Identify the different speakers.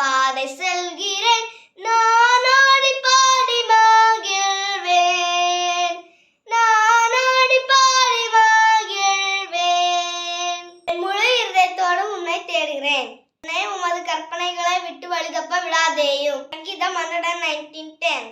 Speaker 1: பாதை செல்கிறேன், நான் ஆடி பாடி மகிழ்வேன், நான் ஆடி பாடி மகிழ்வேன். முழு இதயத்தோடு உன்னை தேடுகிறேன், உமது கற்பனைகளை விட்டு வழி தப்ப விடாதேயும். கீதம் 110.